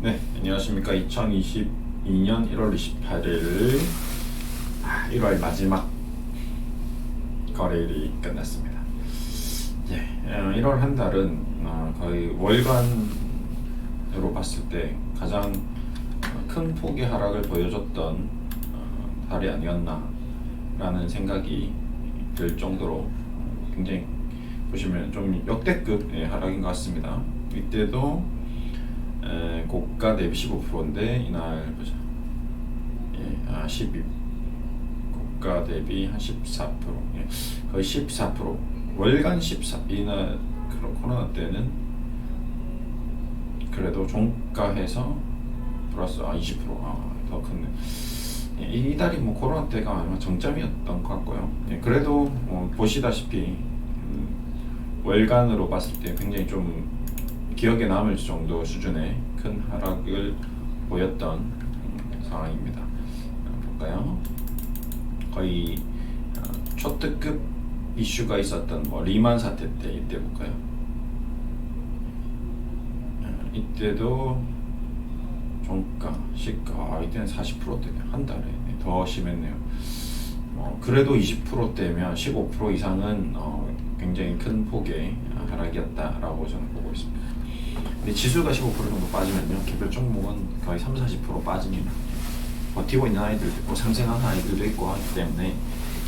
네, 안녕하십니까. 2022년 1월 28일 1월 마지막 거래일이 끝났습니다. 1월 한 달은 거의 월간으로 봤을 때 가장 큰 폭의 하락을 보여줬던 달이 아니었나 라는 생각이 들 정도로 굉장히 보시면 좀 역대급의 하락인 것 같습니다. 이때도 고가 대비 15%인데 이날 보자. 12 고가 대비 한 14%, 거의 14%, 월간 14. 이날 코로나 때는 그래도 종가해서 플러스 20%, 더 크네. 이 달이 뭐 코로나 때가 아마 정점이었던 것 같고요. 그래도 보시다시피 월간으로 봤을 때 굉장히 좀 기억에 남을 정도 수준의 큰 하락을 보였던 상황입니다. 볼까요? 거의 초특급 이슈가 있었던 리만 사태 때 이때 볼까요? 이때도 종가, 시가 이때는 40%대네요. 한 달에 더 심했네요. 그래도 20%대면 15% 이상은 굉장히 큰 폭의 하락이었다라고 저는 보고 있습니다. 근데 지수가 15% 정도 빠지면요, 개별 종목은 거의 30-40% 빠집니다. 버티고 있는 아이들도 있고 상승하는 아이들도 있고 하기 때문에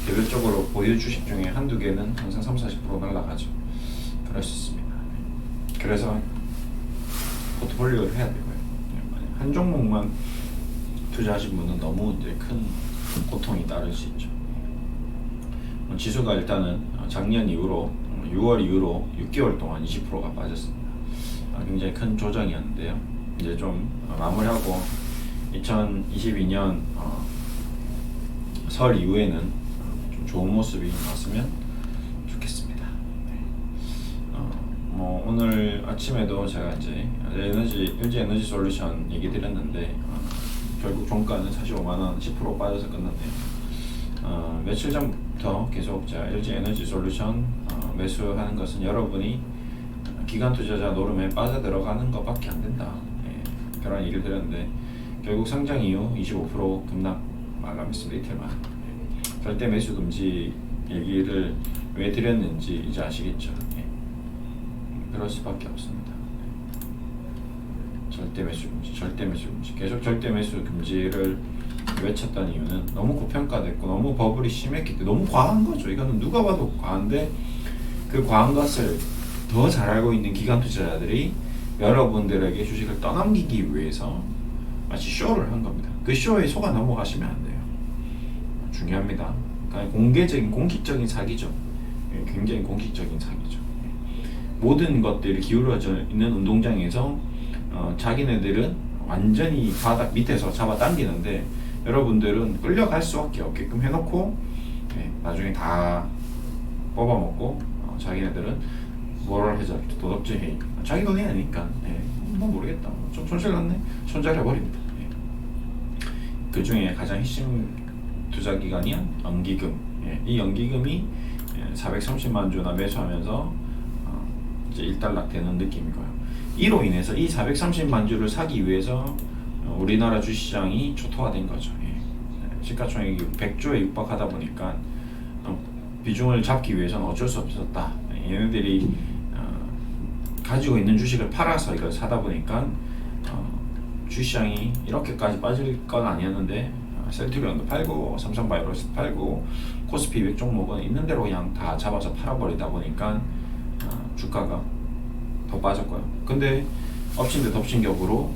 개별적으로 보유 주식 중에 한두 개는 항상 30-40% 날아가죠. 그럴 수 있습니다. 그래서 포트폴리오를 해야 되고요. 한 종목만 투자하신 분은 너무 이제 큰 고통이 따를 수 있죠. 지수가 일단은 작년 이후로 6월 이후로 6개월 동안 20%가 빠졌습니다. 굉장히 큰 조정이었는데요. 이제 좀 마무리하고 2022년 설 이후에는 좀 좋은 모습이 나왔으면 좋겠습니다. 오늘 아침에도 제가 이제 LG 에너지 솔루션 얘기 드렸는데 결국 종가는 45만 원 10% 빠져서 끝났네요. 며칠 전부터 계속 제가 LG 에너지 솔루션 매수하는 것은 여러분이 기관 투자자 노름에 빠져들어가는 것밖에 안 된다. 그런 얘기를 드렸는데 결국 상장 이후 25% 급락 마감했습니다. 이틀만. 절대 매수 금지 얘기를 왜 드렸는지 이제 아시겠죠. 그럴 수밖에 없습니다. 절대 매수 금지, 절대 매수 금지. 계속 절대 매수 금지를 외쳤던 이유는 너무 고평가됐고 너무 버블이 심했기 때문에 너무 과한 거죠. 이거는 누가 봐도 과한데 그 과한 것을 더 잘 알고 있는 기관 투자자들이 여러분들에게 주식을 떠넘기기 위해서 마치 쇼를 한 겁니다. 그 쇼에 속아 넘어가시면 안 돼요. 중요합니다. 그러니까 공식적인 사기죠. 굉장히 공식적인 사기죠. 모든 것들이 기울어져 있는 운동장에서 자기네들은 완전히 바닥 밑에서 잡아당기는데 여러분들은 끌려갈 수밖에 없게끔 해놓고 나중에 다 뽑아먹고 자기네들은 뭐를 해서 도덕질해 자기 돈이 아니니까 뭐 모르겠다 좀 손실났네 손절해버립니다. 그 중에 가장 핵심 투자기관이 연기금. 이 연기금이 430만 주나 매수하면서 이제 일단락되는 느낌이고요. 이로 인해서 이 430만 주를 사기 위해서 우리나라 주시장이 초토화된 거죠. 시가총액이 100조에 육박하다 보니까 비중을 잡기 위해서는 어쩔 수 없었다. 얘네들이 가지고 있는 주식을 팔아서 이걸 사다 보니까 주시장이 이렇게까지 빠질 건 아니었는데 셀트리온도 팔고 삼성바이오로스 팔고 코스피 200 종목은 있는 대로 그냥 다 잡아서 팔아버리다 보니까 주가가 더 빠졌고요. 근데 엎친 데 덮친 격으로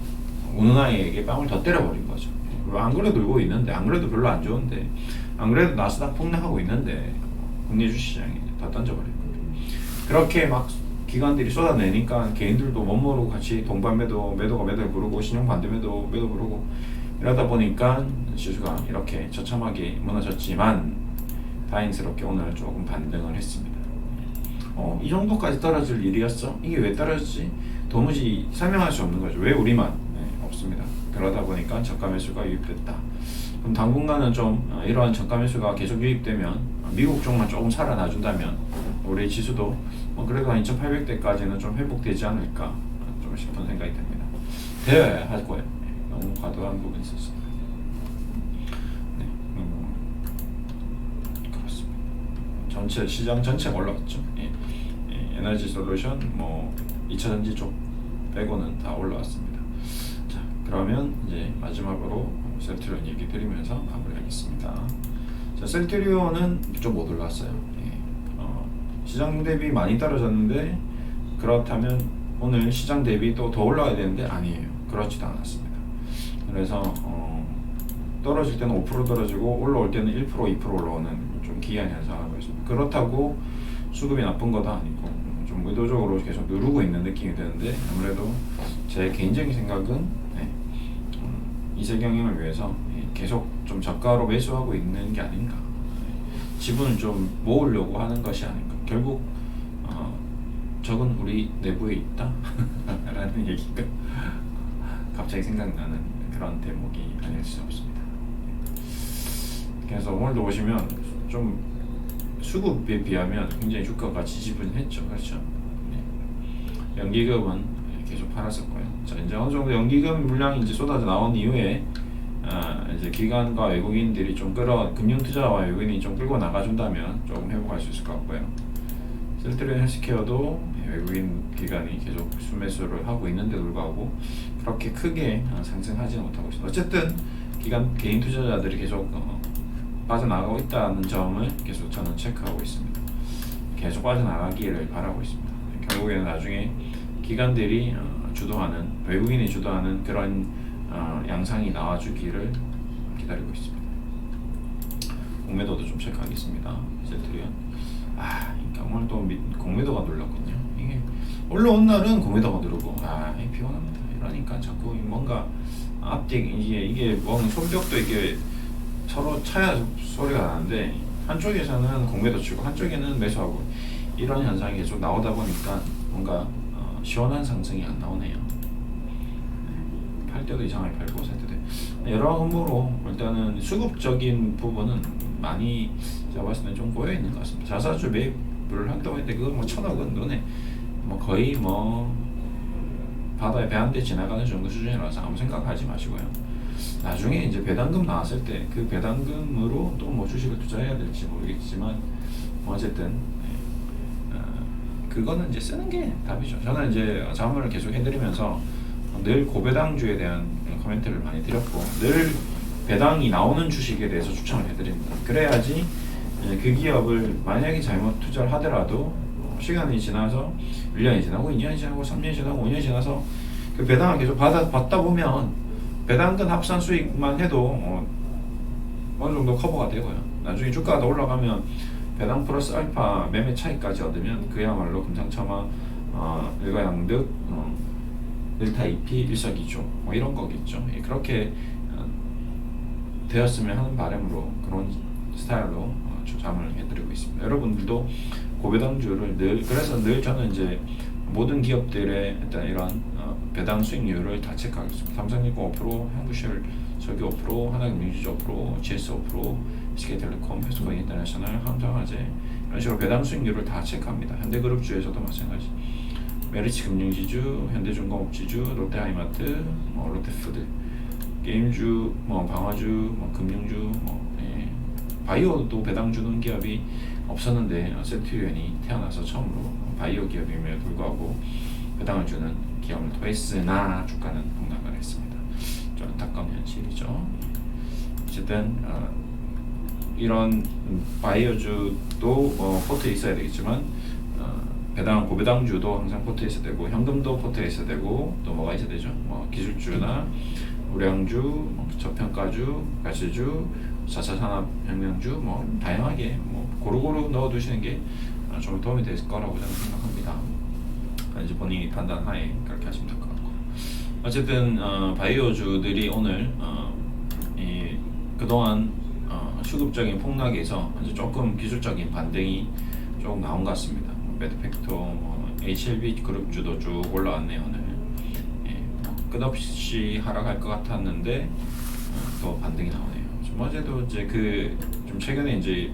우는 아이에게 빵을 더 때려버린 거죠. 안 그래도 들고 있는데 안 그래도 별로 안 좋은데 안 그래도 나스닥 폭락하고 있는데 국내 주시장이 다 던져버린 거예요. 그렇게 막 기관들이 쏟아내니까 개인들도 못 모르고 같이 동반 매도가 매도를 부르고 신용 반대 매도 부르고 이러다 보니까 지수가 이렇게 처참하게 무너졌지만 다행스럽게 오늘 조금 반등을 했습니다. 이 정도까지 떨어질 일이었어? 이게 왜 떨어졌지? 도무지 설명할 수 없는 거죠. 왜 우리만? 없습니다. 그러다 보니까 저가 매수가 유입됐다. 그럼 당분간은 좀 이러한 저가 매수가 계속 유입되면 미국 쪽만 조금 살아나준다면 우리 지수도 그래도 한 2800대까지는 좀 회복되지 않을까 좀 싶은 생각이 듭니다. 되어야 할 거예요. 너무 과도한 부분이 있었어요. 네, 그렇습니다. 전체 시장 전체가 올라갔죠. 에너지 솔루션, 뭐 2차전지 쪽 빼고는 다 올라왔습니다. 자, 그러면 이제 마지막으로 셀트리온 얘기 드리면서 마무리하겠습니다. 자, 셀트리온은 좀 못 올랐어요. 시장 대비 많이 떨어졌는데 그렇다면 오늘 시장 대비 또 더 올라가야 되는데 아니에요. 그렇지도 않았습니다. 그래서 떨어질 때는 5% 떨어지고 올라올 때는 1%, 2% 올라오는 좀 기이한 현상을 보였습니다. 그렇다고 수급이 나쁜 것도 아니고 좀 의도적으로 계속 누르고 있는 느낌이 드는데 아무래도 제 개인적인 생각은 이세 경영을 위해서 계속 좀 저가로 매수하고 있는 게 아닌가. 지분을 좀 모으려고 하는 것이 아닌가. 결국 적은 우리 내부에 있다 라는 얘기가 갑자기 생각나는 그런 대목이 아닐 수 없습니다. 그래서 오늘도 보시면 좀 수급에 비하면 굉장히 주가가 지지분했죠. 그렇죠? 네. 연기금은 계속 팔았었고요. 자, 이제 어느 정도 연기금 물량이 이제 쏟아져 나온 이후에 이제 기관과 외국인들이 좀 금융투자와 외국인이 좀 끌고 나가준다면 조금 회복할 수 있을 것 같고요. 셀트리온 헬스케어도 외국인 기관이 계속 순매수를 하고 있는데도 불구하고 그렇게 크게 상승하지는 못하고 있습니다. 어쨌든 개인 투자자들이 계속 빠져나가고 있다는 점을 계속 저는 체크하고 있습니다. 계속 빠져나가기를 바라고 있습니다. 결국에는 나중에 기관들이 주도하는, 외국인이 주도하는 그런 양상이 나와주기를 기다리고 있습니다. 공매도도 좀 체크하겠습니다. 셀트리온. 그러니까 오늘 또 공매도가 눌렀군요. 이게 올라온 날은 공매도가 누르고 피곤합니다. 이러니까 자꾸 뭔가 앞뒤 이게 뭔 손뼉도 이게 서로 차야 소리가 나는데 한쪽에서는 공매도 치고 한쪽에는 매수하고 이런 현상이 계속 나오다 보니까 뭔가 시원한 상승이 안 나오네요. 팔 때도 이상하게 팔고 살 때도 여러모로 일단은 수급적인 부분은 많이 제가 봤을 때 좀 꼬여 있는 것 같습니다. 자사주 매입을 한다고 했는데 그거 뭐 1,000억은 눈에 뭐 거의 뭐 바다에 배 한 대 지나가는 정도 수준이라서 아무 생각하지 마시고요. 나중에 이제 배당금 나왔을 때 그 배당금으로 또 뭐 주식을 투자해야 될지 모르겠지만 뭐 어쨌든 그거는 이제 쓰는 게 답이죠. 저는 이제 자문을 계속 해드리면서 늘 고배당주에 대한 코멘트를 많이 드렸고 늘 배당이 나오는 주식에 대해서 추천을 해드립니다. 그래야지 그 기업을 만약에 잘못 투자를 하더라도 시간이 지나서 1년이 지나고 2년이 지나고 3년이 지나고 5년이 지나서 그 배당을 계속 받다 보면 배당금 합산 수익만 해도 어느 정도 커버가 되고요. 나중에 주가가 더 올라가면 배당 플러스 알파 매매 차익까지 얻으면 그야말로 금상첨화 일가양득 일타이피 일석이조 뭐 이런 거겠죠. 그렇게 되었으면 하는 바람으로 그런 스타일로 추천을 해드리고 있습니다. 여러분들도 고배당주를 그래서 늘 저는 이제 모든 기업들의 일단 이런 배당 수익률을 다 체크하겠습니다. 삼성증권 5%, 한국실 설계 5%, 하나금융지주 5%, GS 5%, SK텔레콤, 패스트뱅 인터내셔널, 삼성화재 이런 식으로 배당 수익률을 다 체크합니다. 현대그룹주에서도 마찬가지. 메리츠 금융지주, 현대중공업지주, 롯데하이마트, 롯데푸드, 게임주, 방화주, 금융주, 바이오도 배당 주는 기업이 없었는데 셀트리온이 태어나서 처음으로 바이오 기업임에도 불구하고 배당을 주는 기업을 더했으나 주가는 폭락을 했습니다. 좀 안타까운 현실이죠. 어쨌든 이런 바이오주도 포트에 있어야 되겠지만 고배당주도 항상 포트에 있어야 되고 현금도 포트에 있어야 되고 또 뭐가 있어야 되죠? 기술주나 우량주, 저평가주, 가치주, 4차 산업혁명주 다양하게 고루고루 넣어두시는 게 좀 도움이 될 거라고 저는 생각합니다. 이제 본인이 판단하에 그렇게 하시면 될 것 같고 어쨌든 바이오주들이 오늘 그동안 수급적인 폭락에서 이제 조금 기술적인 반등이 조금 나온 것 같습니다. 매드팩토, HLB 그룹주도 쭉 올라왔네요. 오늘 끝없이 하락할 것 같았는데 또 반등이 나오네요. 어제도 이제 좀 최근에 이제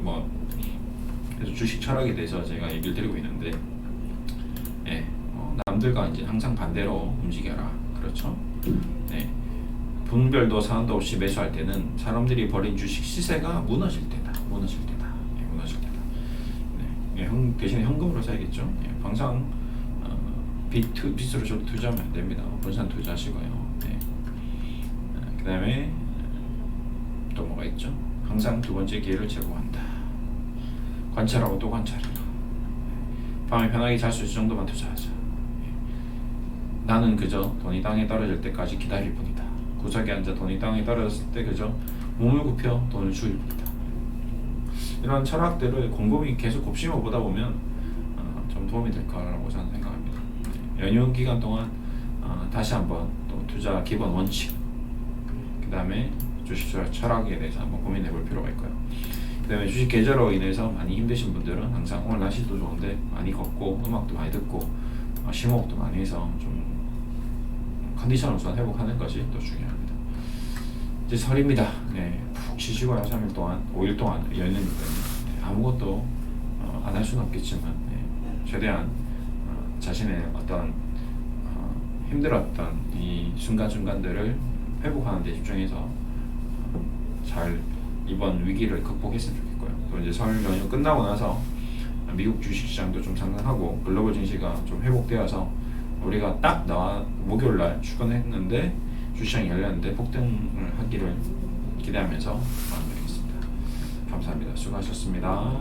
그래서 주식 철학에 대해서 제가 얘기를 드리고 있는데 남들과 이제 항상 반대로 움직여라. 그렇죠? 네. 분별도 사안도 없이 매수할 때는 사람들이 버린 주식 시세가 무너질 때다. 무너질 때다. 예, 무너질 때다. 네. 예, 대신에 현금으로 사야겠죠. 예, 항상 빚으로 저도 투자하면 안 됩니다. 분산 투자하시고요. 네. 그다음에 또 뭐가 있죠? 항상 두 번째 기회를 제공한다. 관찰하고 또 관찰해라. 밤에 편하게 잘 수 있을 정도만 투자하자. 나는 그저 돈이 땅에 떨어질 때까지 기다릴 뿐이다. 구석에 앉아 돈이 땅에 떨어졌을 때 그저 몸을 굽혀 돈을 줄일 뿐이다. 이런 철학들을 곰곰이 계속 곱씹어 보다 보면 좀 도움이 될 거라고 저는 생각합니다. 연휴 기간 동안 다시 한번 또 투자 기본 원칙, 그 다음에 주식 철학에 대해서 한번 고민해 볼 필요가 있고요. 그 다음에 주식 계좌로 인해서 많이 힘드신 분들은 항상 오늘 날씨도 좋은데 많이 걷고 음악도 많이 듣고 심호흡도 많이 해서 좀 컨디션 우선 회복하는 것이 또 중요합니다. 이제 설입니다. 네, 푹 쉬시고요. 3일 동안, 5일 동안 연휴니까요. 네, 아무것도 안 할 수는 없겠지만 네, 최대한 자신의 어떤 힘들었던 이 순간순간들을 회복하는 데 집중해서 잘 이번 위기를 극복했으면 좋겠고요. 또 이제 설 연휴 끝나고 나서 미국 주식시장도 좀 상승하고 글로벌 증시가 좀 회복되어서 우리가 딱 목요일 날 출근했는데 주시장이 열렸는데 폭등을 하기를 기대하면서 마무리하겠습니다. 감사합니다. 수고하셨습니다.